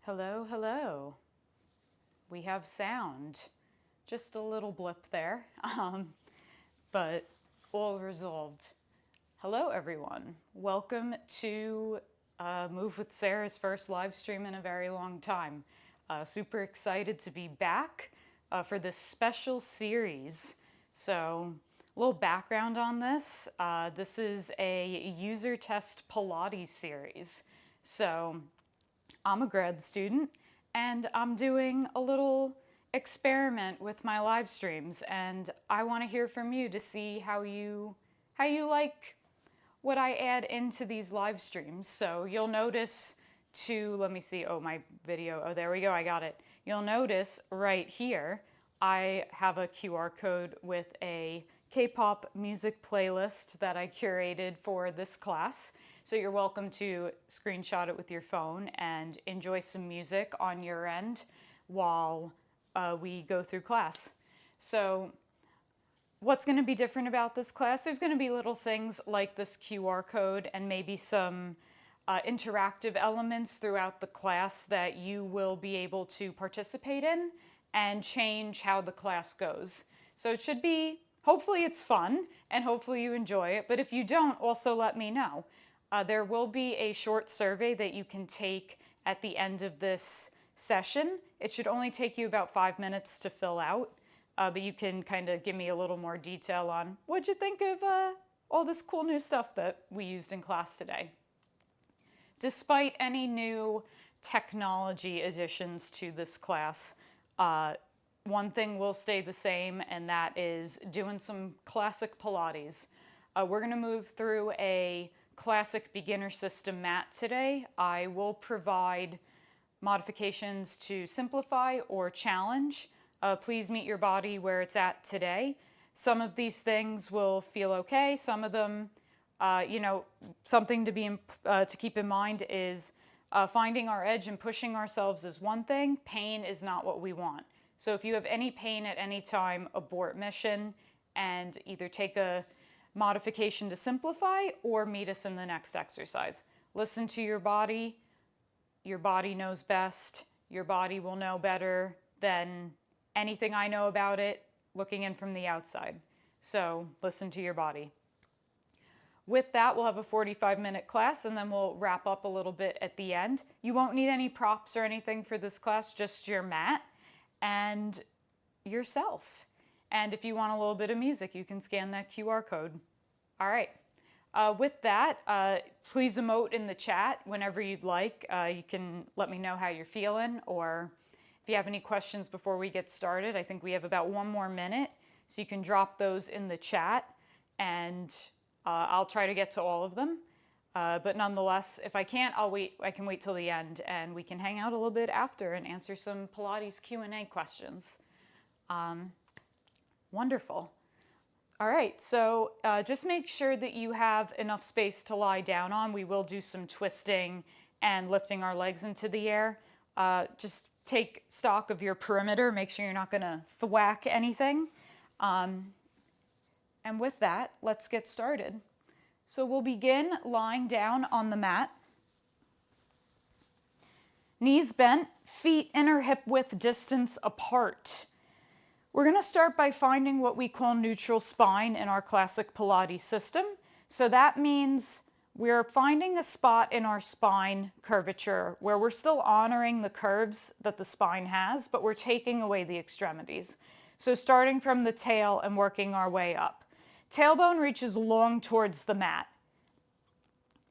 Hello, hello. We have sound. Just a little blip there, but all resolved. Hello, everyone. Welcome to Move with Sarah's first live stream in a very long time. Super excited to be back for this special series. So, a little background on this. This is a user test Pilates series. So, I'm a grad student and I'm doing a little experiment with my live streams, and I want to hear from you to see how you like what I add into these live streams. So you'll notice let me see, oh, my video, oh, there we go, I got it. You'll notice right here I have a QR code with a K-pop music playlist that I curated for this class. So you're welcome to screenshot it with your phone and enjoy some music on your end while we go through class. So what's going to be different about this class? There's going to be little things like this QR code and maybe some interactive elements throughout the class that you will be able to participate in and change how the class goes. So it should be, hopefully it's fun and hopefully you enjoy it, but if you don't, also let me know. There will be a short survey that you can take at the end of this session. It should only take you about 5 minutes to fill out, but you can kind of give me a little more detail on what'd you think of all this cool new stuff that we used in class today. Despite any new technology additions to this class, one thing will stay the same, and that is doing some classic Pilates. We're going to move through a classic beginner system mat today. I will provide modifications to simplify or challenge. Please meet your body where it's at today. Some of these things will feel okay. Some of them, something to keep in mind is finding our edge and pushing ourselves is one thing. Pain is not what we want. So if you have any pain at any time, abort mission and either take a modification to simplify or meet us in the next exercise. Listen to your body. Your body knows best. Your body will know better than anything I know about it looking in from the outside. So listen to your body. With that, we'll have a 45-minute class and then we'll wrap up a little bit at the end. You won't need any props or anything for this class, just your mat and yourself. And if you want a little bit of music, you can scan that QR code. All right. With that, please emote in the chat whenever you'd like. You can let me know how you're feeling, or if you have any questions before we get started. I think we have about 1 more minute, so you can drop those in the chat, and I'll try to get to all of them. But nonetheless, if I can't, I can wait till the end, and we can hang out a little bit after and answer some Pilates Q&A questions. Wonderful. All right, so just make sure that you have enough space to lie down on. We will do some twisting and lifting our legs into the air. Just take stock of your perimeter. Make sure you're not going to thwack anything. And with that, let's get started. So we'll begin lying down on the mat. Knees bent, feet inner hip width distance apart. We're going to start by finding what we call neutral spine in our classic Pilates system. So that means we're finding a spot in our spine curvature where we're still honoring the curves that the spine has, but we're taking away the extremities. So starting from the tail and working our way up. Tailbone reaches long towards the mat.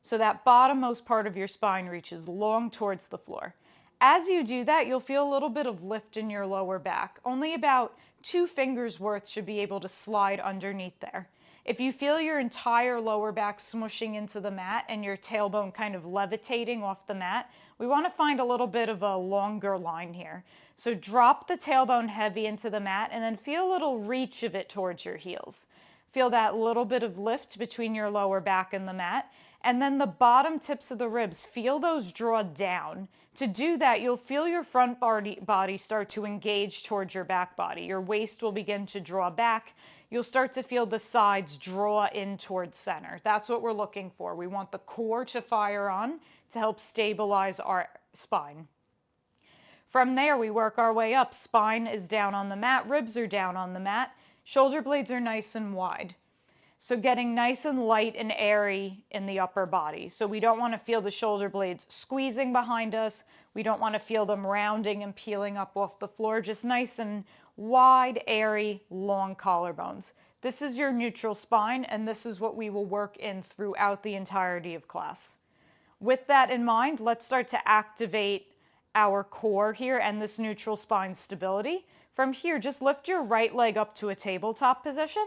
So that bottommost part of your spine reaches long towards the floor. As you do that, you'll feel a little bit of lift in your lower back. Only about 2 fingers worth should be able to slide underneath there. If you feel your entire lower back smushing into the mat and your tailbone kind of levitating off the mat, we want to find a little bit of a longer line here. So drop the tailbone heavy into the mat and then feel a little reach of it towards your heels. Feel that little bit of lift between your lower back and the mat. And then the bottom tips of the ribs, feel those draw down. To do that, you'll feel your front body start to engage towards your back body. Your waist will begin to draw back. You'll start to feel the sides draw in towards center. That's what we're looking for. We want the core to fire on to help stabilize our spine. From there, we work our way up. Spine is down on the mat, ribs are down on the mat, shoulder blades are nice and wide. So getting nice and light and airy in the upper body. So we don't want to feel the shoulder blades squeezing behind us. We don't want to feel them rounding and peeling up off the floor. Just nice and wide, airy, long collarbones. This is your neutral spine, and this is what we will work in throughout the entirety of class. With that in mind, let's start to activate our core here and this neutral spine stability. From here, just lift your right leg up to a tabletop position,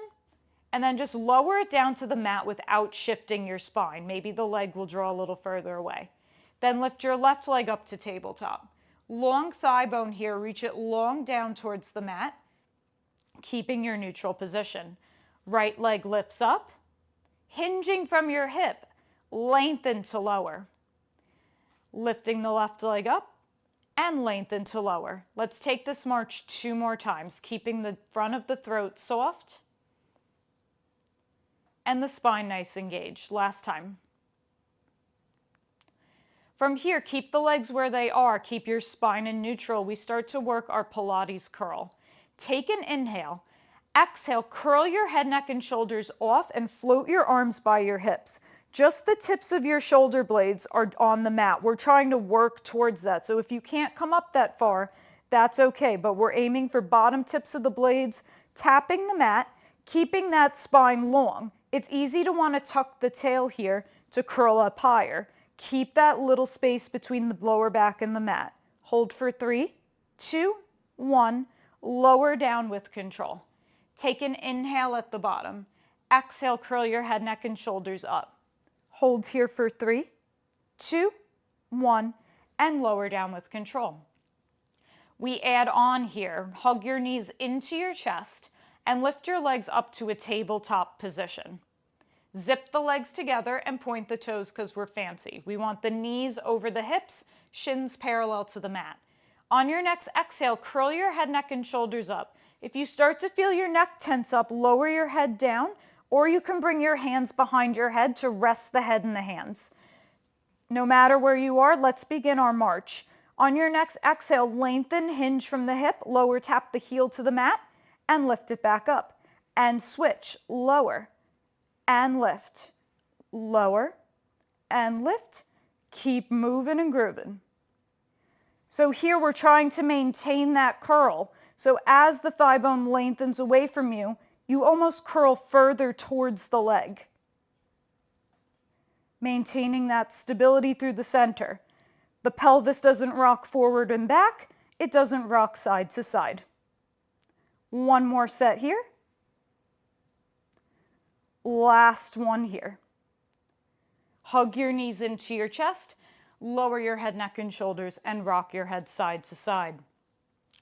and then just lower it down to the mat without shifting your spine. Maybe the leg will draw a little further away. Then lift your left leg up to tabletop. Long thigh bone here, reach it long down towards the mat, keeping your neutral position. Right leg lifts up, hinging from your hip, lengthen to lower. Lifting the left leg up and lengthen to lower. Let's take this march 2 more times, keeping the front of the throat soft and the spine nice and engaged. Last time. From here, keep the legs where they are. Keep your spine in neutral. We start to work our Pilates curl. Take an inhale. Exhale, curl your head, neck, and shoulders off and float your arms by your hips. Just the tips of your shoulder blades are on the mat. We're trying to work towards that. So if you can't come up that far, that's okay. But we're aiming for bottom tips of the blades, tapping the mat, keeping that spine long. It's easy to want to tuck the tail here to curl up higher. Keep that little space between the lower back and the mat. Hold for 3, 2, 1. Lower down with control. Take an inhale at the bottom. Exhale, curl your head, neck, and shoulders up. Hold here for 3, 2, 1, and lower down with control. We add on here. Hug your knees into your chest and lift your legs up to a tabletop position. Zip the legs together and point the toes because we're fancy. We want the knees over the hips, shins parallel to the mat. On your next exhale, curl your head, neck, and shoulders up. If you start to feel your neck tense up, lower your head down, or you can bring your hands behind your head to rest the head in the hands. No matter where you are, let's begin our march. On your next exhale, lengthen, hinge from the hip, lower, tap the heel to the mat, and lift it back up. And switch, lower, and lift, lower, and lift. Keep moving and grooving. So here we're trying to maintain that curl. So as the thigh bone lengthens away from you, you almost curl further towards the leg. Maintaining that stability through the center. The pelvis doesn't rock forward and back. It doesn't rock side to side. One more set here. Last one here. Hug your knees into your chest. Lower your head, neck, and shoulders, and rock your head side to side.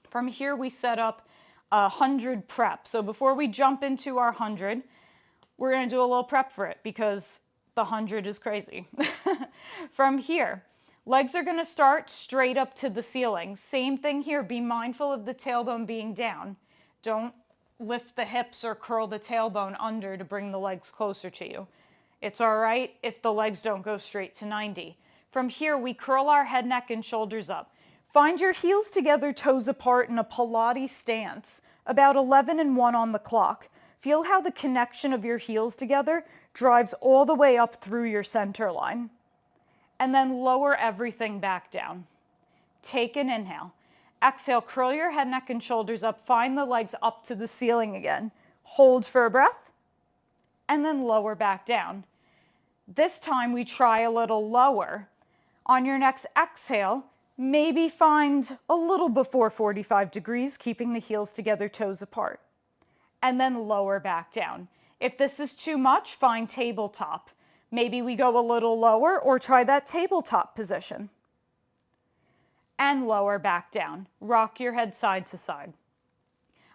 From here, we set up 100 prep. So before we jump into our 100, we're going to do a little prep for it because the 100 is crazy. From here, legs are going to start straight up to the ceiling. Same thing here. Be mindful of the tailbone being down. Don't lift the hips or curl the tailbone under to bring the legs closer to you. It's all right if the legs don't go straight to 90. From here, we curl our head, neck, and shoulders up. Find your heels together, toes apart in a Pilates stance, about 11 and 1 on the clock. Feel how the connection of your heels together drives all the way up through your center line. And then lower everything back down. Take an inhale. Exhale, curl your head, neck, and shoulders up. Find the legs up to the ceiling again. Hold for a breath, and then lower back down. This time we try a little lower. On your next exhale, maybe find a little before 45 degrees, keeping the heels together, toes apart. And then lower back down. If this is too much, find tabletop. Maybe we go a little lower or try that tabletop position. And lower back down. Rock your head side to side.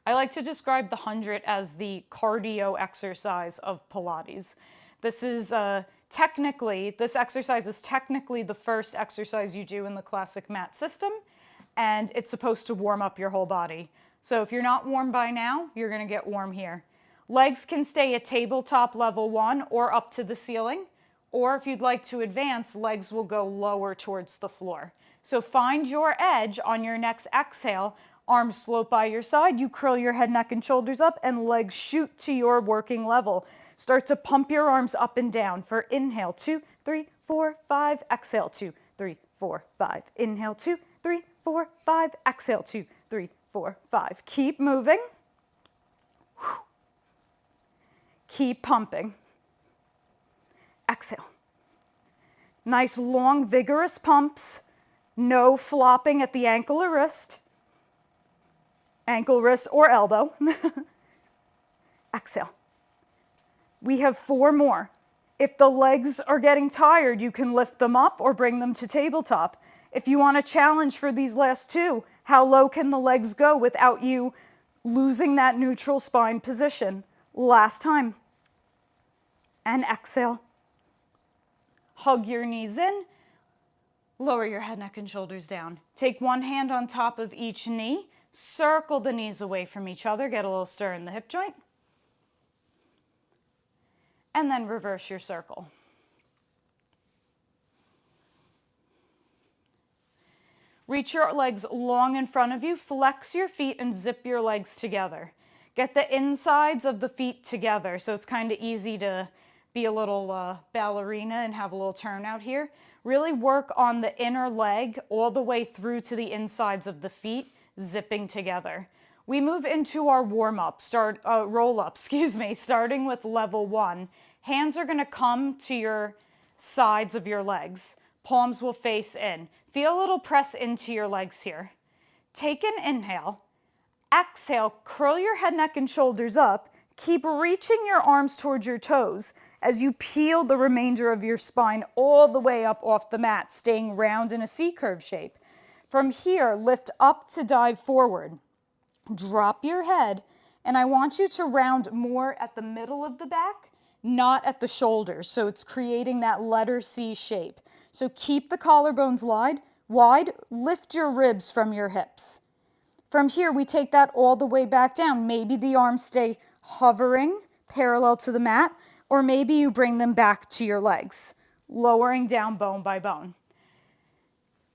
I like to describe the 100 as the cardio exercise of Pilates. This exercise is technically the first exercise you do in the classic mat system, and it's supposed to warm up your whole body. So if you're not warm by now, you're going to get warm here. Legs can stay at tabletop level 1 or up to the ceiling. Or if you'd like to advance, legs will go lower towards the floor. So find your edge on your next exhale. Arms float by your side. You curl your head, neck, and shoulders up, and legs shoot to your working level. Start to pump your arms up and down for inhale, 2, 3, 4, 5. Exhale, 2, 3, 4, 5. Inhale, 2, 3, 4, 5. Exhale, 2, 3, 4, 5. Keep moving. Keep pumping. Exhale. Nice, long, vigorous pumps. No flopping at the ankle or wrist. Ankle, wrist, or elbow. Exhale. We have 4 more. If the legs are getting tired, you can lift them up or bring them to tabletop. If you want a challenge for these last 2, how low can the legs go without you losing that neutral spine position? Last time. And exhale. Hug your knees in. Lower your head, neck, and shoulders down. Take one hand on top of each knee. Circle the knees away from each other. Get a little stir in the hip joint. And then reverse your circle. Reach your legs long in front of you. Flex your feet and zip your legs together. Get the insides of the feet together so it's kind of easy to be a little ballerina and have a little turnout here. Really work on the inner leg all the way through to the insides of the feet, zipping together. We move into our warm-up, roll-up, starting with level 1. Hands are going to come to your sides of your legs. Palms will face in. Feel a little press into your legs here. Take an inhale. Exhale, curl your head, neck, and shoulders up. Keep reaching your arms towards your toes as you peel the remainder of your spine all the way up off the mat, staying round in a C-curve shape. From here, lift up to dive forward. Drop your head, and I want you to round more at the middle of the back, not at the shoulders, so it's creating that letter C shape. So keep the collarbones wide, lift your ribs from your hips. From here, we take that all the way back down. Maybe the arms stay hovering parallel to the mat, or maybe you bring them back to your legs, lowering down bone by bone.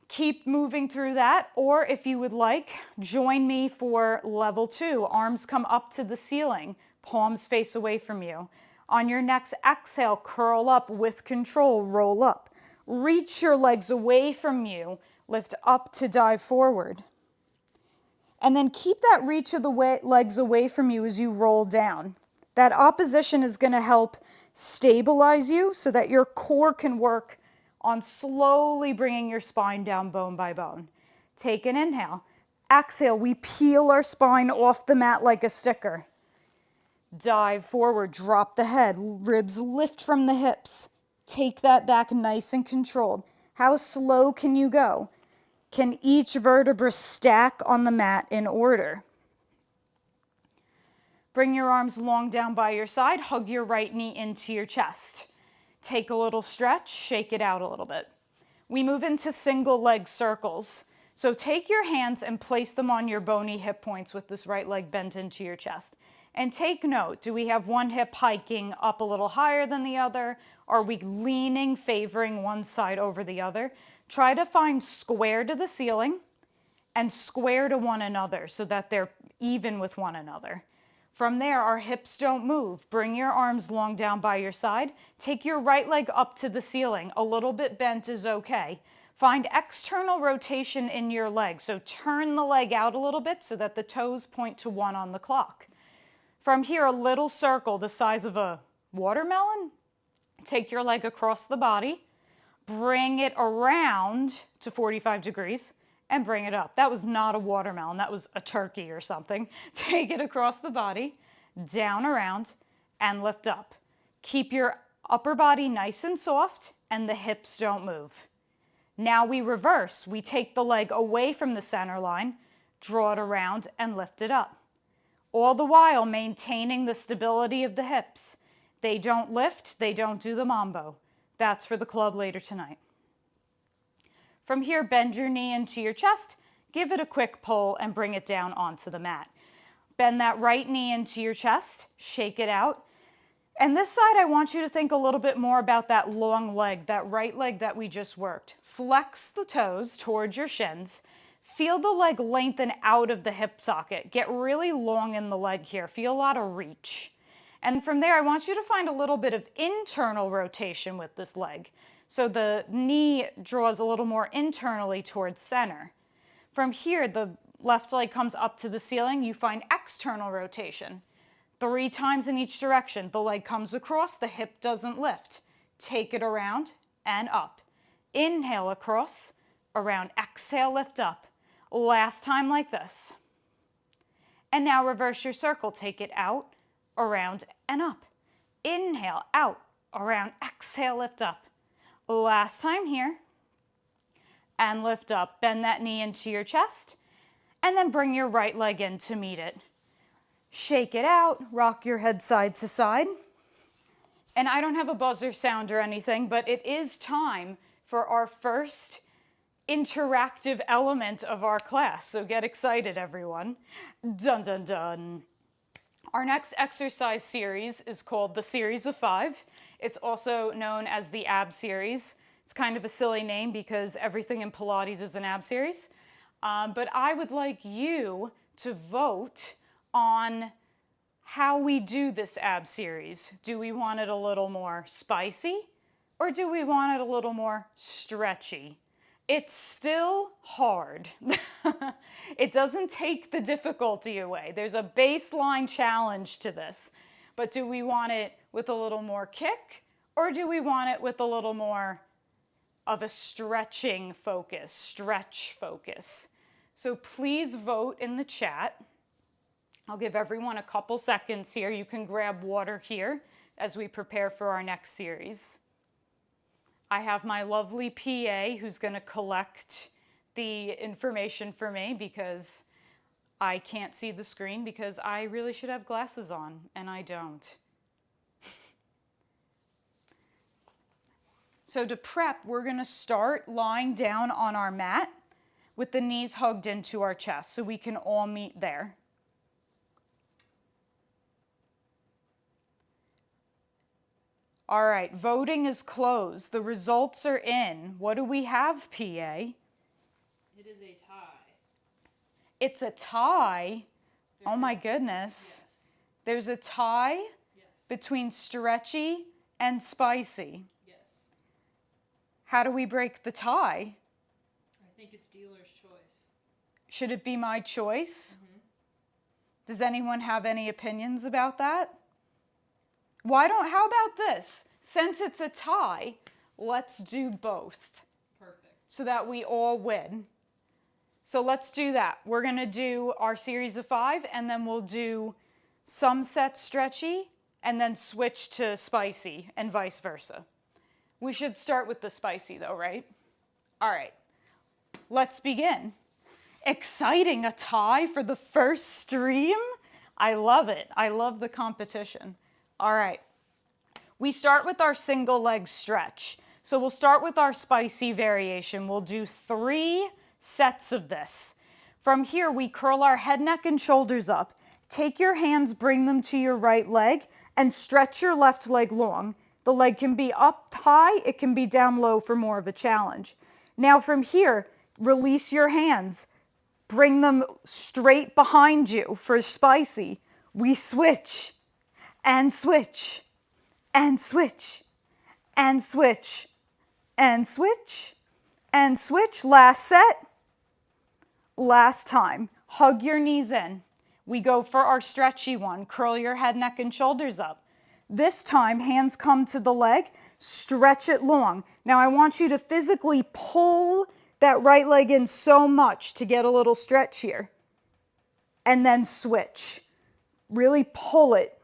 Keep moving through that, or if you would like, join me for level 2. Arms come up to the ceiling, palms face away from you. On your next exhale, curl up with control, roll up. Reach your legs away from you, lift up to dive forward. And then keep that reach of the legs away from you as you roll down. That opposition is going to help stabilize you so that your core can work on slowly bringing your spine down bone by bone. Take an inhale. Exhale, we peel our spine off the mat like a sticker. Dive forward, drop the head, ribs lift from the hips. Take that back nice and controlled. How slow can you go? Can each vertebra stack on the mat in order? Bring your arms long down by your side. Hug your right knee into your chest. Take a little stretch, shake it out a little bit. We move into single leg circles. So take your hands and place them on your bony hip points with this right leg bent into your chest. And take note, do we have one hip hiking up a little higher than the other? Are we leaning, favoring one side over the other? Try to find square to the ceiling and square to one another so that they're even with one another. From there, our hips don't move. Bring your arms long down by your side. Take your right leg up to the ceiling. A little bit bent is okay. Find external rotation in your leg. So turn the leg out a little bit so that the toes point to 1 on the clock. From here, a little circle the size of a watermelon. Take your leg across the body. Bring it around to 45 degrees. And bring it up. That was not a watermelon, that was a turkey or something. Take it across the body, down around, and lift up. Keep your upper body nice and soft, and the hips don't move. Now we reverse. We take the leg away from the center line, draw it around, and lift it up. All the while maintaining the stability of the hips. They don't lift, they don't do the mambo. That's for the club later tonight. From here, bend your knee into your chest, give it a quick pull, and bring it down onto the mat. Bend that right knee into your chest, shake it out. And this side, I want you to think a little bit more about that long leg, that right leg that we just worked. Flex the toes towards your shins. Feel the leg lengthen out of the hip socket. Get really long in the leg here. Feel a lot of reach. And from there, I want you to find a little bit of internal rotation with this leg. So the knee draws a little more internally towards center. From here, the left leg comes up to the ceiling. You find external rotation. 3 times in each direction. The leg comes across, the hip doesn't lift. Take it around and up. Inhale across, around, exhale, lift up. Last time like this. And now reverse your circle. Take it out, around, and up. Inhale, out, around, exhale, lift up. Last time here. And lift up. Bend that knee into your chest. And then bring your right leg in to meet it. Shake it out, rock your head side to side. And I don't have a buzzer sound or anything, but it is time for our first interactive element of our class. So get excited, everyone. Dun, dun, dun. Our next exercise series is called the Series of 5. It's also known as the ab series. It's kind of a silly name because everything in Pilates is an ab series. But I would like you to vote on how we do this ab series. Do we want it a little more spicy or do we want it a little more stretchy? It's still hard. It doesn't take the difficulty away. There's a baseline challenge to this. But do we want it with a little more kick or do we want it with a little more of a stretching focus, stretch focus? So please vote in the chat. I'll give everyone a couple seconds here. You can grab water here as we prepare for our next series. I have my lovely PA who's going to collect the information for me because I can't see the screen because I really should have glasses on and I don't. So to prep, we're going to start lying down on our mat with the knees hugged into our chest so we can all meet there. All right, voting is closed. The results are in. What do we have, PA? It is a tie. It's a tie? Oh my goodness. Yes. There's a tie Yes. between stretchy and spicy. Yes. How do we break the tie? I think it's dealer's choice. Should it be my choice? Mm-hmm. Does anyone have any opinions about that? How about this? Since it's a tie, let's do both. Perfect. So that we all win. So let's do that. We're going to do our series of 5 and then we'll do some sets stretchy and then switch to spicy and vice versa. We should start with the spicy though, right? All right, let's begin. Exciting, a tie for the first stream? I love it. I love the competition. All right, we start with our single leg stretch. So we'll start with our spicy variation. We'll do 3 sets of this. From here, we curl our head, neck, and shoulders up. Take your hands, bring them to your right leg, and stretch your left leg long. The leg can be up high, it can be down low for more of a challenge. Now from here, release your hands. Bring them straight behind you for spicy. We switch. And switch, and switch, and switch, and switch, and switch. Last set, last time. Hug your knees in. We go for our stretchy one. Curl your head, neck, and shoulders up. This time, hands come to the leg, stretch it long. Now I want you to physically pull that right leg in so much to get a little stretch here. And then switch. Really pull it.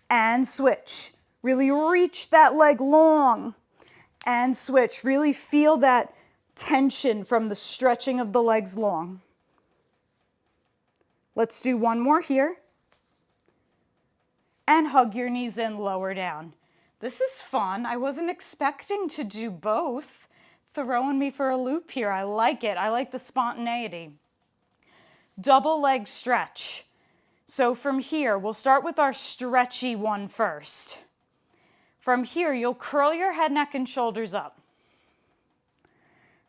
And switch. Really reach that leg long and switch. Really feel that tension from the stretching of the legs long. Let's do one more here. And hug your knees in, lower down. This is fun. I wasn't expecting to do both. Throwing me for a loop here. I like it. I like the spontaneity. Double leg stretch. So from here, we'll start with our stretchy one first. From here, you'll curl your head, neck, and shoulders up.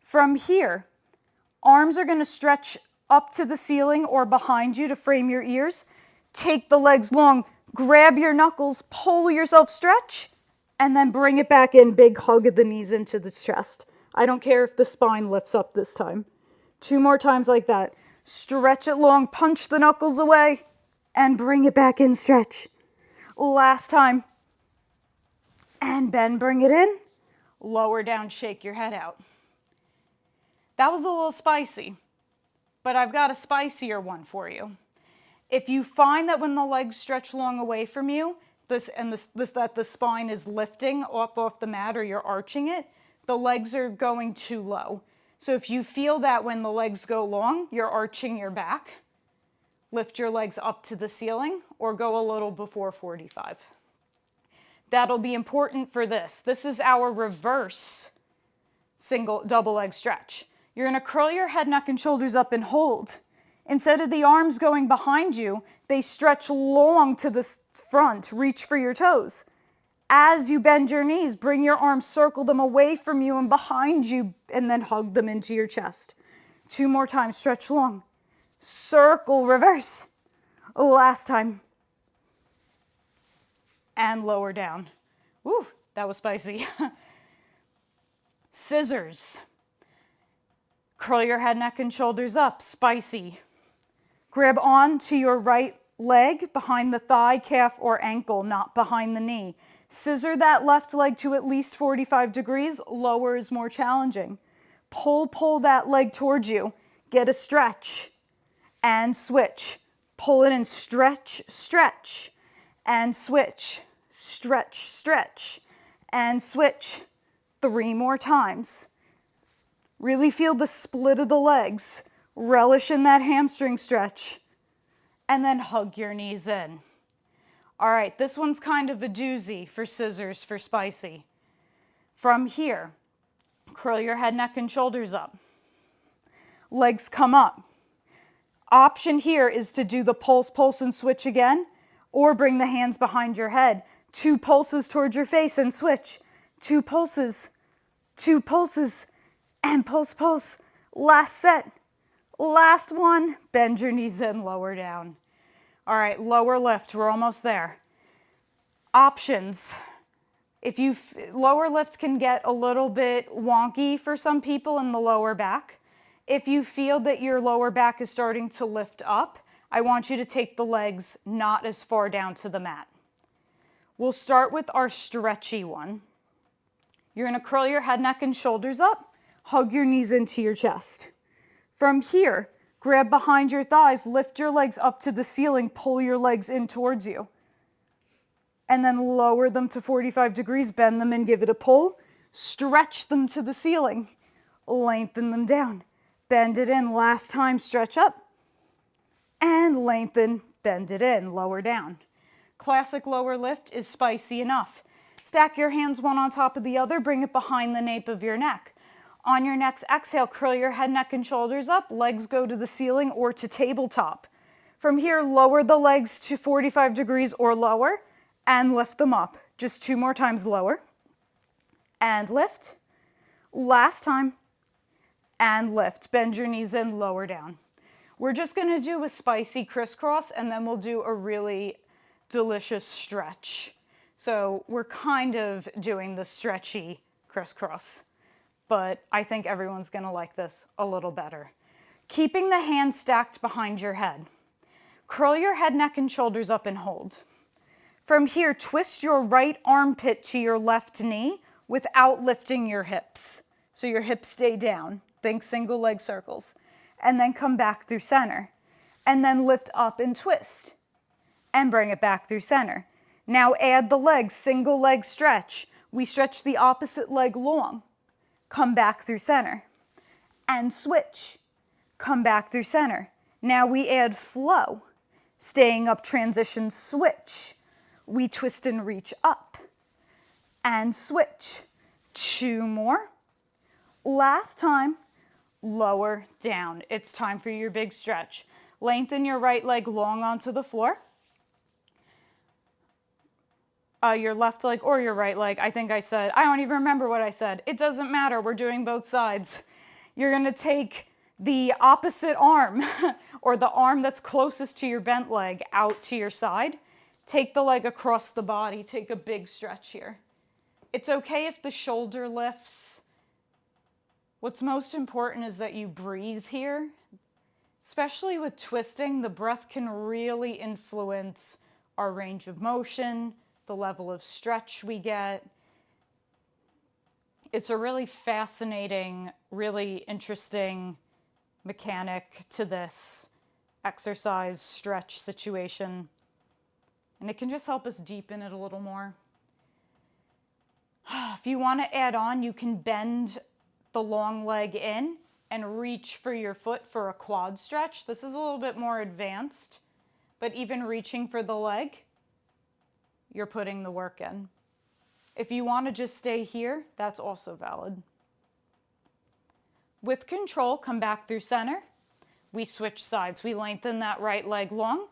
From here, arms are going to stretch up to the ceiling or behind you to frame your ears. Take the legs long, grab your knuckles, pull yourself, stretch, and then bring it back in. Big hug of the knees into the chest. I don't care if the spine lifts up this time. 2 more times like that. Stretch it long, punch the knuckles away, and bring it back in, stretch. Last time. And bend, bring it in. Lower down, shake your head out. That was a little spicy, but I've got a spicier one for you. If you find that when the legs stretch long away from you, that the spine is lifting up off the mat or you're arching it, the legs are going too low. So if you feel that when the legs go long, you're arching your back, lift your legs up to the ceiling or go a little before 45. That'll be important for this. This is our reverse double leg stretch. You're going to curl your head, neck, and shoulders up and hold. Instead of the arms going behind you, they stretch long to the front. Reach for your toes. As you bend your knees, bring your arms, circle them away from you and behind you, and then hug them into your chest. 2 more times, stretch long. Circle, reverse. Last time. And lower down. Woo, that was spicy. Scissors. Curl your head, neck, and shoulders up. Spicy. Grab on to your right leg behind the thigh, calf, or ankle, not behind the knee. Scissor that left leg to at least 45 degrees. Lower is more challenging. Pull that leg towards you. Get a stretch and switch. Pull it in, stretch, stretch, and switch. Stretch, stretch, and switch. 3 more times. Really feel the split of the legs. Relish in that hamstring stretch. And then hug your knees in. All right, this one's kind of a doozy for scissors for spicy. From here, curl your head, neck, and shoulders up. Legs come up. Option here is to do the pulse, and switch again, or bring the hands behind your head. 2 pulses towards your face and switch. 2 pulses, and pulse. Last set, last one. Bend your knees in, lower down. All right, lower lift, we're almost there. Options. Lower lift can get a little bit wonky for some people in the lower back. If you feel that your lower back is starting to lift up, I want you to take the legs not as far down to the mat. We'll start with our stretchy one. You're going to curl your head, neck, and shoulders up. Hug your knees into your chest. From here, grab behind your thighs, lift your legs up to the ceiling, pull your legs in towards you. And then lower them to 45 degrees, bend them and give it a pull. Stretch them to the ceiling, lengthen them down. Bend it in, last time, stretch up. And lengthen, bend it in, lower down. Classic lower lift is spicy enough. Stack your hands one on top of the other, bring it behind the nape of your neck. On your next exhale, curl your head, neck, and shoulders up. Legs go to the ceiling or to tabletop. From here, lower the legs to 45 degrees or lower and lift them up. Just 2 more times, lower and lift. Last time and lift. Bend your knees in, lower down. We're just going to do a spicy crisscross and then we'll do a really delicious stretch. So we're kind of doing the stretchy crisscross, but I think everyone's going to like this a little better. Keeping the hands stacked behind your head. Curl your head, neck, and shoulders up and hold. From here, twist your right armpit to your left knee without lifting your hips. So your hips stay down. Think single leg circles. And then come back through center. And then lift up and twist. And bring it back through center. Now add the legs, single leg stretch. We stretch the opposite leg long. Come back through center. And switch. Come back through center. Now we add flow. Staying up, transition, switch. We twist and reach up. And switch. 2 more. Last time. Lower down. It's time for your big stretch. Lengthen your right leg long onto the floor. Your left leg or your right leg. I think I said, I don't even remember what I said. It doesn't matter. We're doing both sides. You're going to take the opposite arm or the arm that's closest to your bent leg out to your side. Take the leg across the body. Take a big stretch here. It's okay if the shoulder lifts. What's most important is that you breathe here. Especially with twisting, the breath can really influence our range of motion, the level of stretch we get. It's a really fascinating, really interesting mechanic to this exercise stretch situation. And it can just help us deepen it a little more. If you want to add on, you can bend the long leg in and reach for your foot for a quad stretch. This is a little bit more advanced, but even reaching for the leg, you're putting the work in. If you want to just stay here, that's also valid. With control, come back through center. We switch sides. We lengthen that right leg long.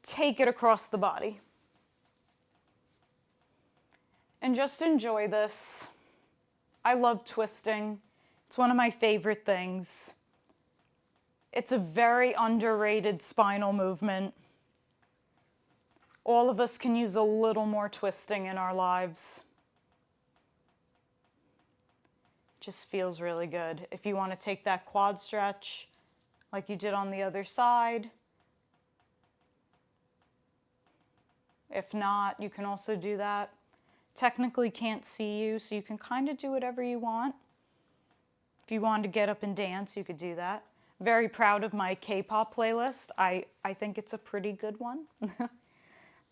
Take it across the body. And just enjoy this. I love twisting. It's one of my favorite things. It's a very underrated spinal movement. All of us can use a little more twisting in our lives. Just feels really good. If you want to take that quad stretch like you did on the other side. If not, you can also do that. Technically can't see you, so you can kind of do whatever you want. If you wanted to get up and dance, you could do that. Very proud of my K-pop playlist. I think it's a pretty good one.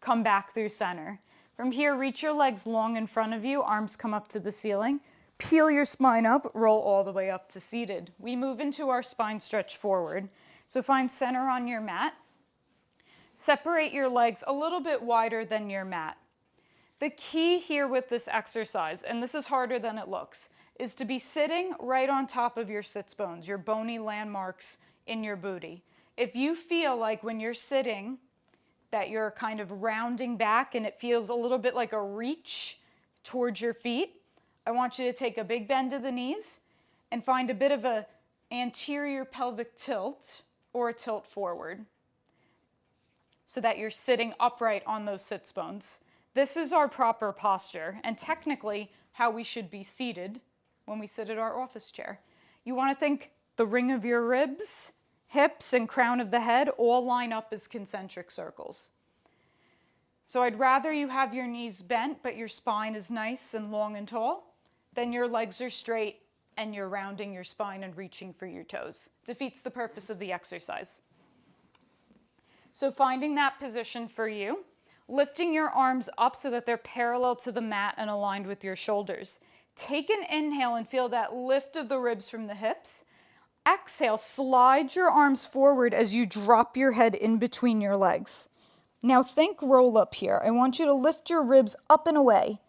Come back through center. From here, reach your legs long in front of you, arms come up to the ceiling. Peel your spine up, roll all the way up to seated. We move into our spine stretch forward. So find center on your mat. Separate your legs a little bit wider than your mat. The key here with this exercise, and this is harder than it looks, is to be sitting right on top of your sits bones, your bony landmarks in your booty. If you feel like when you're sitting that you're kind of rounding back and it feels a little bit like a reach towards your feet, I want you to take a big bend of the knees and find a bit of an anterior pelvic tilt or a tilt forward so that you're sitting upright on those sits bones. This is our proper posture and technically how we should be seated when we sit at our office chair. You want to think the ring of your ribs, hips, and crown of the head all line up as concentric circles. So I'd rather you have your knees bent, but your spine is nice and long and tall, than your legs are straight and you're rounding your spine and reaching for your toes. Defeats the purpose of the exercise. So finding that position for you, lifting your arms up so that they're parallel to the mat and aligned with your shoulders. Take an inhale and feel that lift of the ribs from the hips. Exhale, slide your arms forward as you drop your head in between your legs. Now think roll up here. I want you to lift your ribs up and away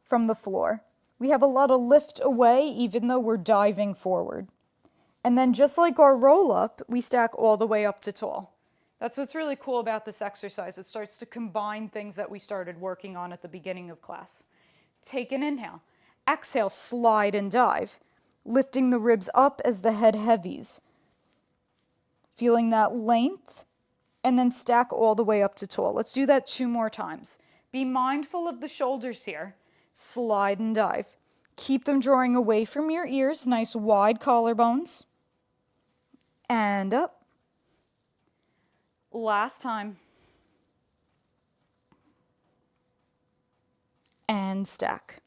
from the floor. We have a lot of lift away even though we're diving forward. And then just like our roll up, we stack all the way up to tall. That's what's really cool about this exercise. It starts to combine things that we started working on at the beginning of class. Take an inhale. Exhale, slide and dive. Lifting the ribs up as the head heavies. Feeling that length, and then stack all the way up to tall. Let's do that 2 more times. Be mindful of the shoulders here. Slide and dive. Keep them drawing away from your ears, nice wide collarbones. And up. Last time. And stack.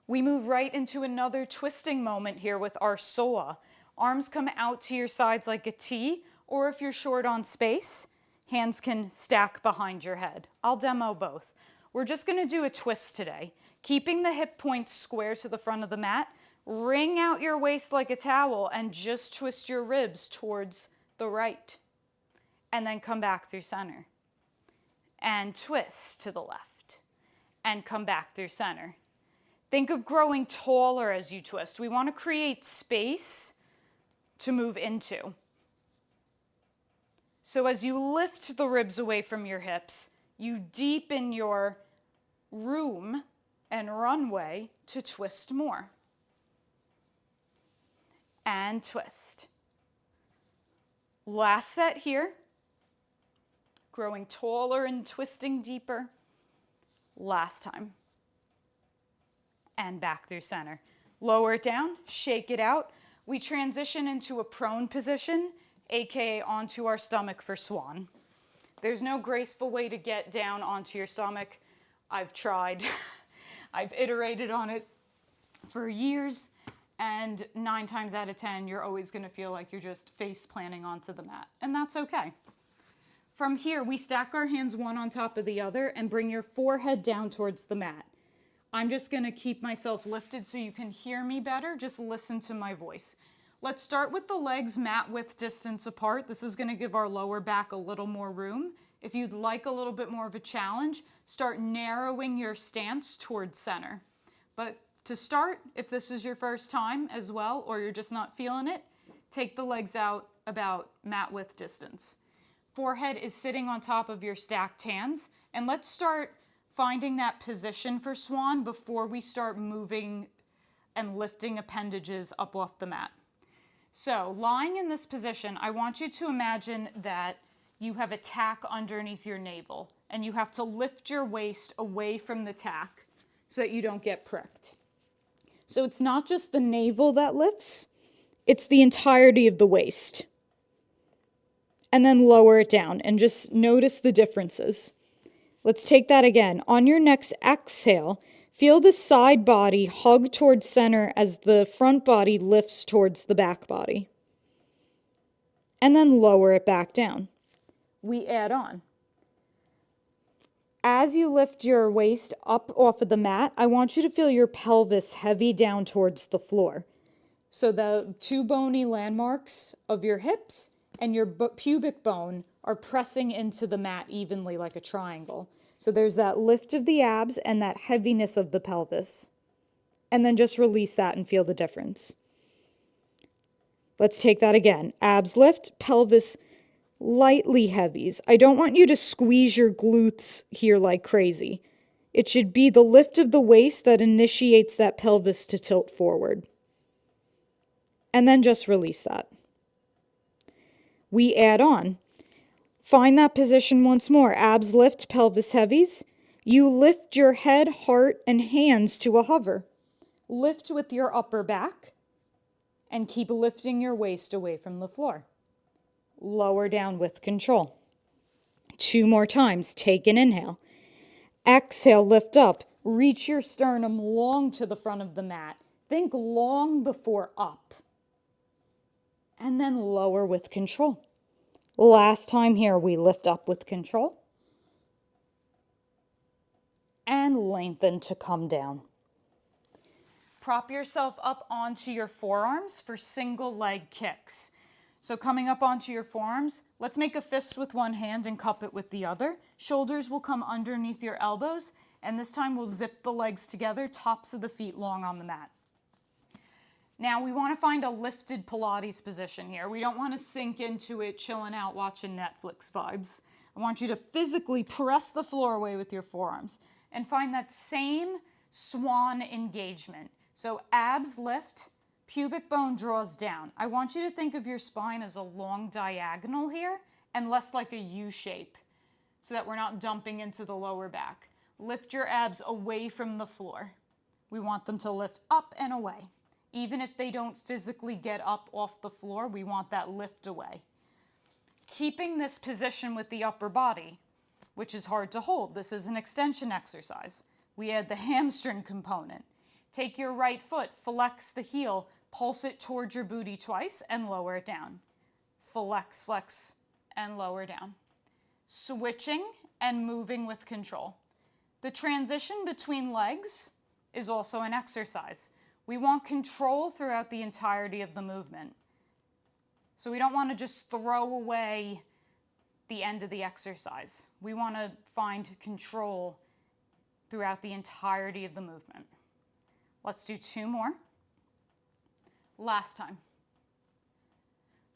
We move right into another twisting moment here with our soa. Arms come out to your sides like a T, or if you're short on space, hands can stack behind your head. I'll demo both. We're just going to do a twist today. Keeping the hip points square to the front of the mat, wring out your waist like a towel and just twist your ribs towards the right. And then come back through center. And twist to the left. And come back through center. Think of growing taller as you twist. We want to create space to move into. So as you lift the ribs away from your hips, you deepen your room and runway to twist more. And twist. Last set here. Growing taller and twisting deeper. Last time. And back through center. Lower it down, shake it out. We transition into a prone position, aka onto our stomach for swan. There's no graceful way to get down onto your stomach. I've tried. I've iterated on it for years, and 9 times out of 10, you're always gonna feel like you're just face planting onto the mat, and that's okay. From here, we stack our hands one on top of the other and bring your forehead down towards the mat. I'm just gonna keep myself lifted so you can hear me better. Just listen to my voice. Let's start with the legs mat width distance apart. This is gonna give our lower back a little more room. If you'd like a little bit more of a challenge, start narrowing your stance towards center. But to start, if this is your first time as well, or you're just not feeling it, take the legs out about mat width distance. Forehead is sitting on top of your stacked hands, and let's start finding that position for swan before we start moving and lifting appendages up off the mat. So lying in this position, I want you to imagine that you have a tack underneath your navel and you have to lift your waist away from the tack so that you don't get pricked. So it's not just the navel that lifts, it's the entirety of the waist. And then lower it down and just notice the differences. Let's take that again. On your next exhale, feel the side body hug towards center as the front body lifts towards the back body. And then lower it back down. We add on. As you lift your waist up off of the mat, I want you to feel your pelvis heavy down towards the floor. So the 2 bony landmarks of your hips and your pubic bone are pressing into the mat evenly like a triangle. So there's that lift of the abs and that heaviness of the pelvis. And then just release that and feel the difference. Let's take that again. Abs lift, pelvis lightly heavies. I don't want you to squeeze your glutes here like crazy. It should be the lift of the waist that initiates that pelvis to tilt forward. And then just release that. We add on. Find that position once more. Abs lift, pelvis heavies. You lift your head, heart, and hands to a hover. Lift with your upper back and keep lifting your waist away from the floor. Lower down with control. 2 more times. Take an inhale. Exhale, lift up. Reach your sternum long to the front of the mat. Think long before up. And then lower with control. Last time here, we lift up with control. And lengthen to come down. Prop yourself up onto your forearms for single leg kicks. So coming up onto your forearms, let's make a fist with one hand and cup it with the other. Shoulders will come underneath your elbows, and this time we'll zip the legs together, tops of the feet long on the mat. Now we want to find a lifted Pilates position here. We don't want to sink into it, chilling out, watching Netflix vibes. I want you to physically press the floor away with your forearms and find that same swan engagement. So abs lift, pubic bone draws down. I want you to think of your spine as a long diagonal here and less like a U shape so that we're not dumping into the lower back. Lift your abs away from the floor. We want them to lift up and away. Even if they don't physically get up off the floor, we want that lift away. Keeping this position with the upper body, which is hard to hold. This is an extension exercise. We add the hamstring component. Take your right foot, flex the heel, pulse it towards your booty twice and lower it down. Flex, flex, and lower down. Switching and moving with control. The transition between legs is also an exercise. We want control throughout the entirety of the movement. So we don't want to just throw away the end of the exercise. We want to find control throughout the entirety of the movement. Let's do 2 more. Last time.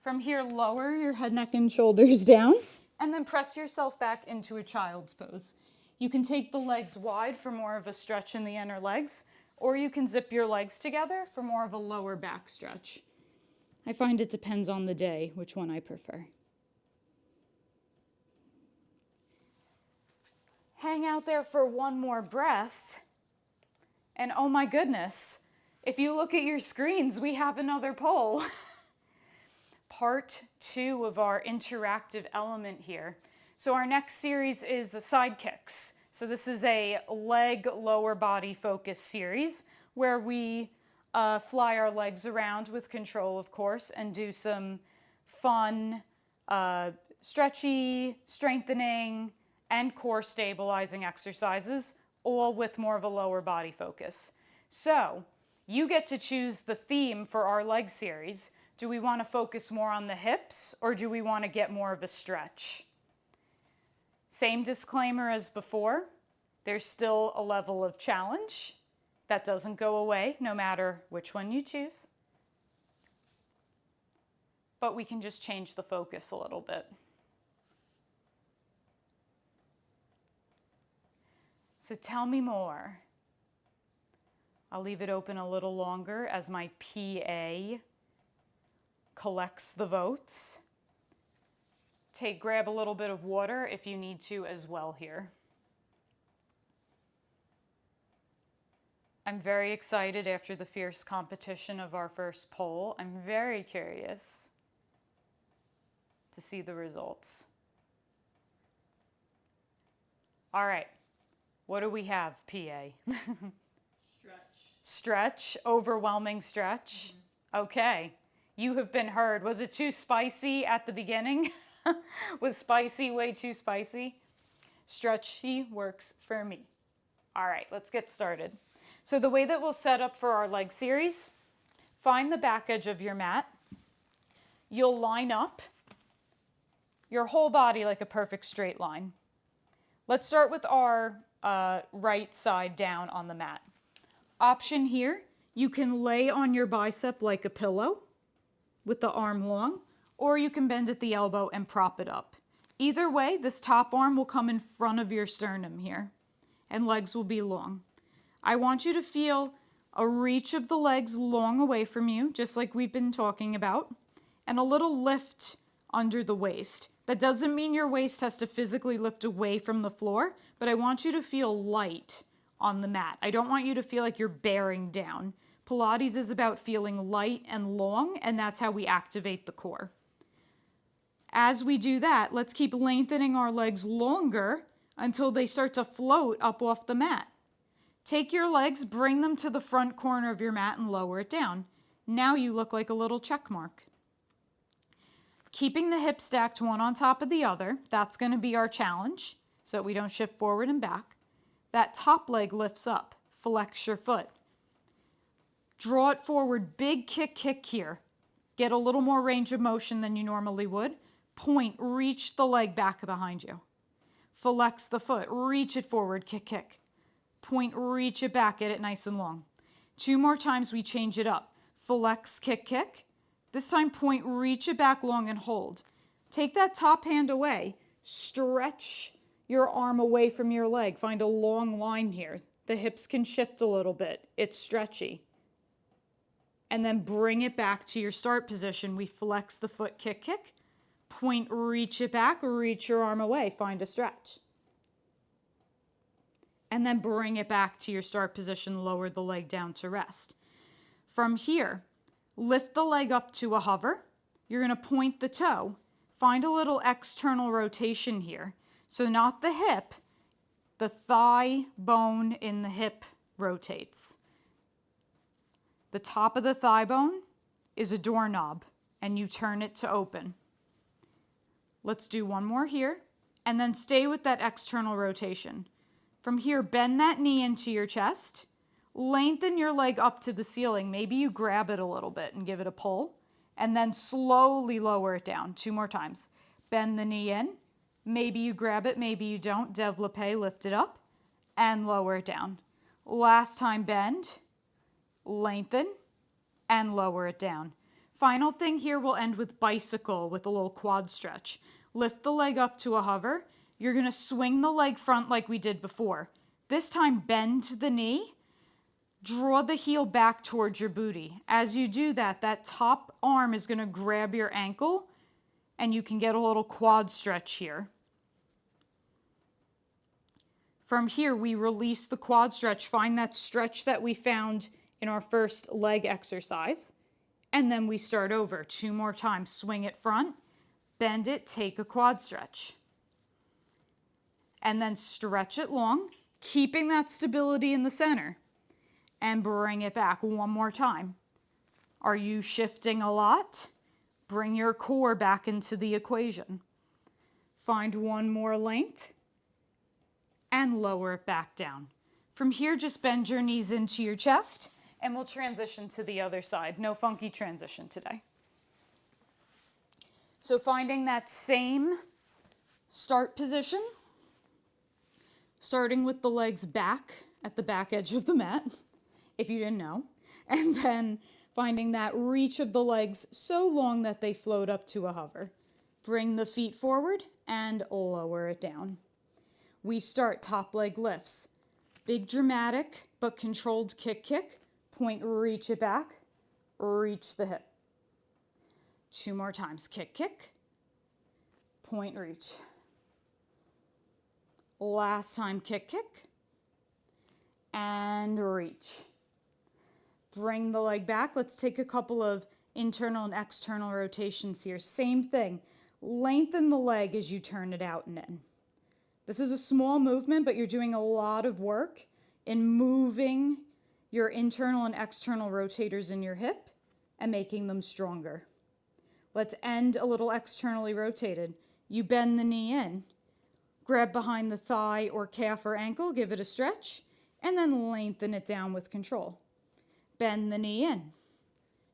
From here, lower your head, neck, and shoulders down, and then press yourself back into a child's pose. You can take the legs wide for more of a stretch in the inner legs, or you can zip your legs together for more of a lower back stretch. I find it depends on the day which one I prefer. Hang out there for one more breath. And oh my goodness, if you look at your screens, we have another poll. Part 2 of our interactive element here. So our next series is side kicks. So this is a leg lower body focus series where we fly our legs around with control, of course, and do some fun, stretchy, strengthening, and core stabilizing exercises, all with more of a lower body focus. So you get to choose the theme for our leg series. Do we want to focus more on the hips, or do we want to get more of a stretch? Same disclaimer as before, there's still a level of challenge that doesn't go away no matter which one you choose. But we can just change the focus a little bit. So tell me more. I'll leave it open a little longer as my PA collects the votes. Grab a little bit of water if you need to as well here. I'm very excited after the fierce competition of our first poll. I'm very curious to see the results. All right, what do we have, PA? Stretch, overwhelming stretch. Mm-hmm. Okay, you have been heard. Was it too spicy at the beginning? Was spicy way too spicy? Stretchy works for me. All right, let's get started. So the way that we'll set up for our leg series, find the back edge of your mat. You'll line up your whole body like a perfect straight line. Let's start with our right side down on the mat. Option here, you can lay on your bicep like a pillow with the arm long, or you can bend at the elbow and prop it up. Either way, this top arm will come in front of your sternum here, and legs will be long. I want you to feel a reach of the legs long away from you, just like we've been talking about, and a little lift under the waist. That doesn't mean your waist has to physically lift away from the floor, but I want you to feel light on the mat. I don't want you to feel like you're bearing down. Pilates is about feeling light and long, and that's how we activate the core. As we do that, let's keep lengthening our legs longer until they start to float up off the mat. Take your legs, bring them to the front corner of your mat and lower it down. Now you look like a little check mark. Keeping the hips stacked one on top of the other, that's going to be our challenge so that we don't shift forward and back. That top leg lifts up. Flex your foot. Draw it forward, big kick here. Get a little more range of motion than you normally would. Point, reach the leg back behind you. Flex the foot, reach it forward, kick. Point, reach it back, get it nice and long. 2 more times we change it up. Flex, kick. This time point, reach it back long and hold. Take that top hand away. Stretch your arm away from your leg. Find a long line here. The hips can shift a little bit. It's stretchy. And then bring it back to your start position. We flex the foot, kick. Point, reach it back, reach your arm away. Find a stretch. And then bring it back to your start position, lower the leg down to rest. From here, lift the leg up to a hover. You're going to point the toe. Find a little external rotation here. So not the hip, the thigh bone in the hip rotates. The top of the thigh bone is a doorknob, and you turn it to open. Let's do one more here, and then stay with that external rotation. From here, bend that knee into your chest. Lengthen your leg up to the ceiling. Maybe you grab it a little bit and give it a pull, and then slowly lower it down. 2 more times. Bend the knee in. Maybe you grab it, maybe you don't. Développé, lift it up, and lower it down. Last time, bend, lengthen, and lower it down. Final thing here, we'll end with bicycle with a little quad stretch. Lift the leg up to a hover. You're going to swing the leg front like we did before. This time, bend the knee. Draw the heel back towards your booty. As you do that, that top arm is going to grab your ankle, and you can get a little quad stretch here. From here, we release the quad stretch. Find that stretch that we found in our first leg exercise. And then we start over 2 more times. Swing it front, bend it, take a quad stretch. And then stretch it long, keeping that stability in the center. And bring it back 1 more time. Are you shifting a lot? Bring your core back into the equation. Find 1 more length and lower it back down. From here, just bend your knees into your chest and we'll transition to the other side. No funky transition today. So finding that same start position, starting with the legs back at the back edge of the mat, if you didn't know, and then finding that reach of the legs so long that they float up to a hover. Bring the feet forward and lower it down. We start top leg lifts. Big dramatic but controlled kick, point, reach it back, reach the hip. 2 more times, kick, point, reach. Last time, kick, and reach. Bring the leg back. Let's take a couple of internal and external rotations here. Same thing. Lengthen the leg as you turn it out and in. This is a small movement, but you're doing a lot of work in moving your internal and external rotators in your hip and making them stronger. Let's end a little externally rotated. You bend the knee in, grab behind the thigh or calf or ankle, give it a stretch, and then lengthen it down with control. Bend the knee in,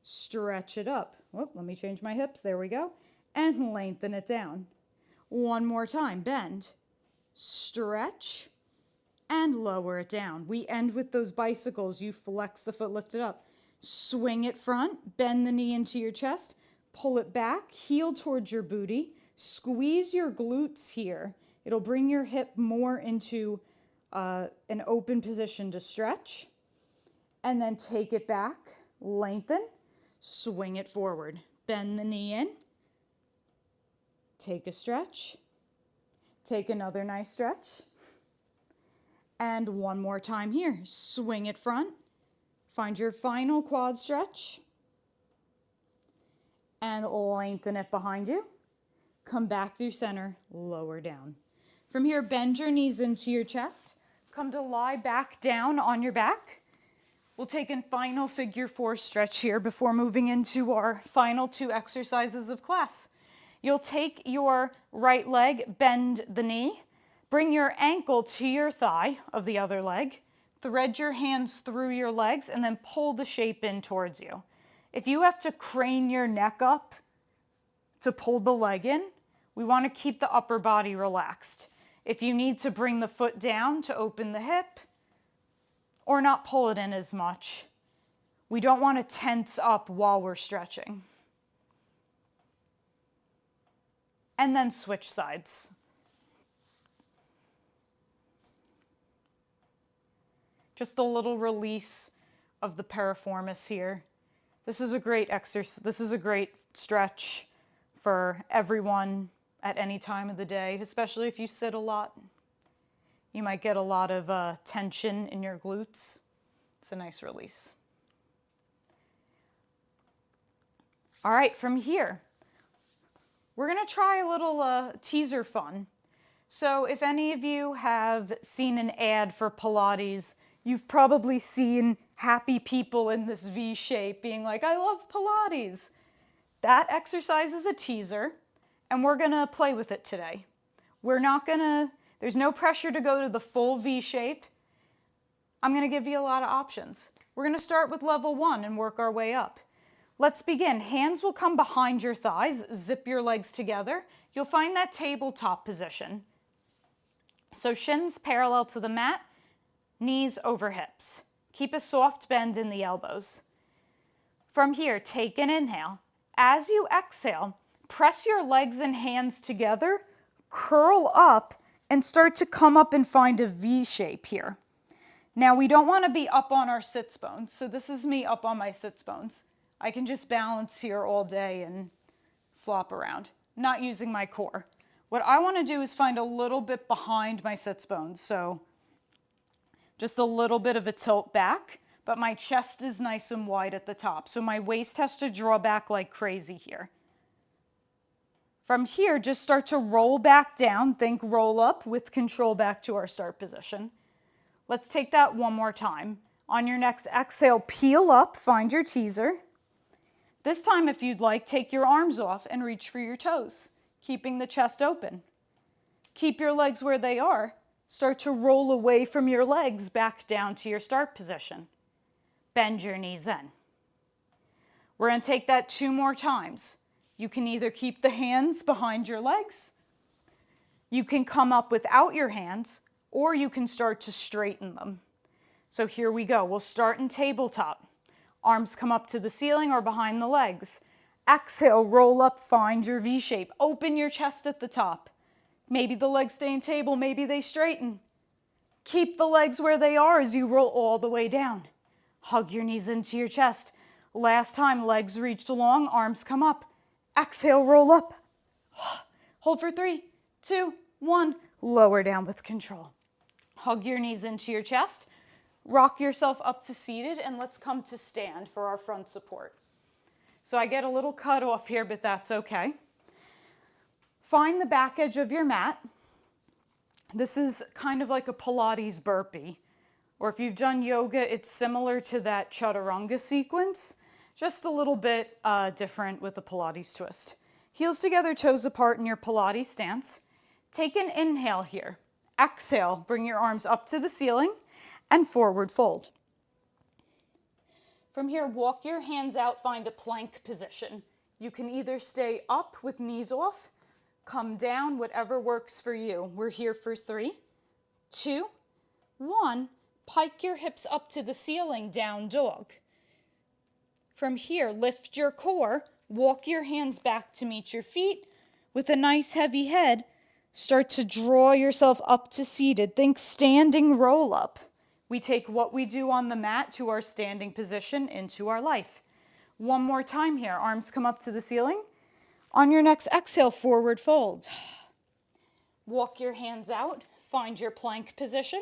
stretch it up. Whoop, let me change my hips, there we go. And lengthen it down. 1 more time, bend, stretch, and lower it down. We end with those bicycles. You flex the foot, lift it up. Swing it front, bend the knee into your chest, pull it back, heel towards your booty, squeeze your glutes here. It'll bring your hip more into an open position to stretch. And then take it back, lengthen, swing it forward. Bend the knee in, take a stretch, take another nice stretch. And 1 more time here. Swing it front. Find your final quad stretch. And lengthen it behind you. Come back through center, lower down. From here, bend your knees into your chest. Come to lie back down on your back. We'll take a final figure 4 stretch here before moving into our final 2 exercises of class. You'll take your right leg, bend the knee. Bring your ankle to your thigh of the other leg, thread your hands through your legs, and then pull the shape in towards you. If you have to crane your neck up to pull the leg in, we want to keep the upper body relaxed. If you need to bring the foot down to open the hip, or not pull it in as much, we don't want to tense up while we're stretching. And then switch sides. Just a little release of the piriformis here. This is a great exercise. This is a great stretch for everyone at any time of the day, especially if you sit a lot. You might get a lot of tension in your glutes. It's a nice release. All right, from here, we're going to try a little teaser fun. So if any of you have seen an ad for Pilates, you've probably seen happy people in this V shape being like, I love Pilates. That exercise is a teaser, and we're gonna play with it today. There's no pressure to go to the full V shape. I'm gonna give you a lot of options. We're gonna start with level 1 and work our way up. Let's begin. Hands will come behind your thighs, zip your legs together. You'll find that tabletop position. So shins parallel to the mat, knees over hips. Keep a soft bend in the elbows. From here, take an inhale As you exhale, press your legs and hands together, curl up, and start to come up and find a V shape here. Now we don't want to be up on our sits bones, so this is me up on my sits bones. I can just balance here all day and flop around, not using my core. What I want to do is find a little bit behind my sits bones, so just a little bit of a tilt back, but my chest is nice and wide at the top, so my waist has to draw back like crazy here. From here, just start to roll back down, think roll up with control back to our start position. Let's take that one more time. On your next exhale, peel up, find your teaser. This time, if you'd like, take your arms off and reach for your toes, keeping the chest open. Keep your legs where they are. Start to roll away from your legs back down to your start position. Bend your knees in. We're going to take that 2 more times. You can either keep the hands behind your legs, you can come up without your hands, or you can start to straighten them. So here we go. We'll start in tabletop. Arms come up to the ceiling or behind the legs. Exhale, roll up, find your V shape. Open your chest at the top. Maybe the legs stay in table, maybe they straighten. Keep the legs where they are as you roll all the way down. Hug your knees into your chest. Last time, legs reached along, arms come up. Exhale, roll up. Hold for 3, 2, 1. Lower down with control. Hug your knees into your chest. Rock yourself up to seated, and let's come to stand for our front support. So I get a little cut off here, but that's okay. Find the back edge of your mat. This is kind of like a Pilates burpee, or if you've done yoga, it's similar to that chaturanga sequence, just a little bit different with the Pilates twist. Heels together, toes apart in your Pilates stance. Take an inhale here. Exhale, bring your arms up to the ceiling and forward fold. From here, walk your hands out, find a plank position. You can either stay up with knees off, come down, whatever works for you. We're here for 3, 2, 1. Pike your hips up to the ceiling, down dog. From here, lift your core, walk your hands back to meet your feet. With a nice heavy head, start to draw yourself up to seated. Think standing roll up. We take what we do on the mat to our standing position into our life. One more time here, arms come up to the ceiling. On your next exhale, forward fold. Walk your hands out, find your plank position.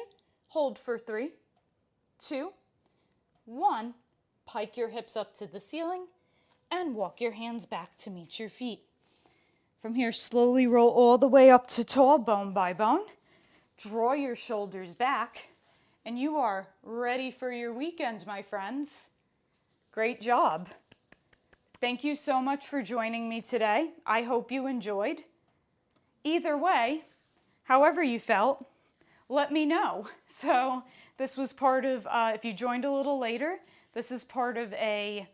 Hold for 3, 2, 1. Pike your hips up to the ceiling and walk your hands back to meet your feet. From here, slowly roll all the way up to tall, bone by bone. Draw your shoulders back, and you are ready for your weekend, my friends. Great job. Thank you so much for joining me today. I hope you enjoyed. Either way, however you felt, let me know. So this was part of, if you joined a little later, this is part of a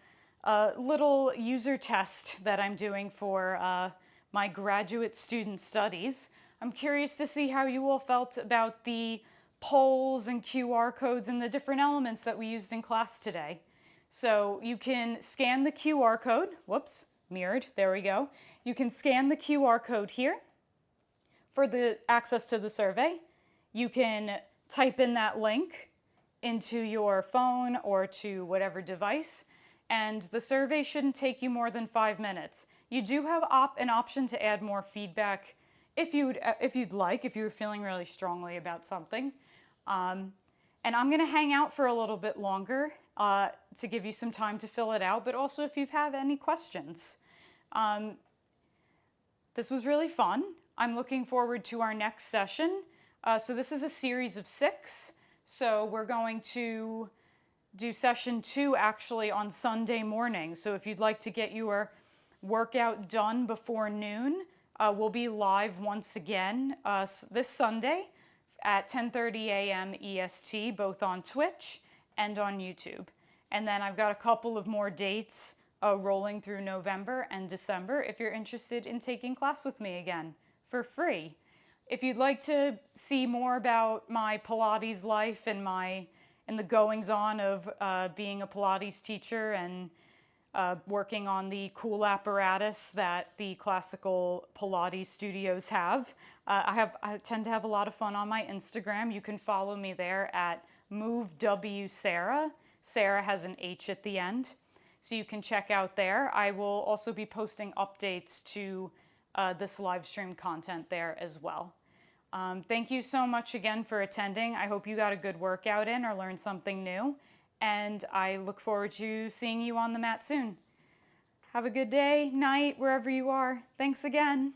little user test that I'm doing for my graduate student studies. I'm curious to see how you all felt about the polls and QR codes and the different elements that we used in class today. So you can scan the QR code. Whoops, mirrored, there we go. You can scan the QR code here for the access to the survey. You can type in that link into your phone or to whatever device, and the survey shouldn't take you more than 5 minutes. You do have an option to add more feedback if you'd like, if you were feeling really strongly about something. And I'm gonna hang out for a little bit longer to give you some time to fill it out, but also if you have any questions. This was really fun. I'm looking forward to our next session. So this is a series of 6. So we're going to do session 2 actually on Sunday morning. So if you'd like to get your workout done before noon, we'll be live once again this Sunday at 10:30 a.m. EST, both on Twitch and on YouTube. And then I've got a couple of more dates rolling through November and December if you're interested in taking class with me again for free. If you'd like to see more about my Pilates life and the goings-on of being a Pilates teacher and working on the cool apparatus that the classical Pilates studios have. I tend to have a lot of fun on my Instagram. You can follow me there at MoveWSarah. Sarah has an H at the end. So you can check out there. I will also be posting updates to this live stream content there as well. Thank you so much again for attending. I hope you got a good workout in or learned something new. And I look forward to seeing you on the mat soon. Have a good day, night, wherever you are. Thanks again.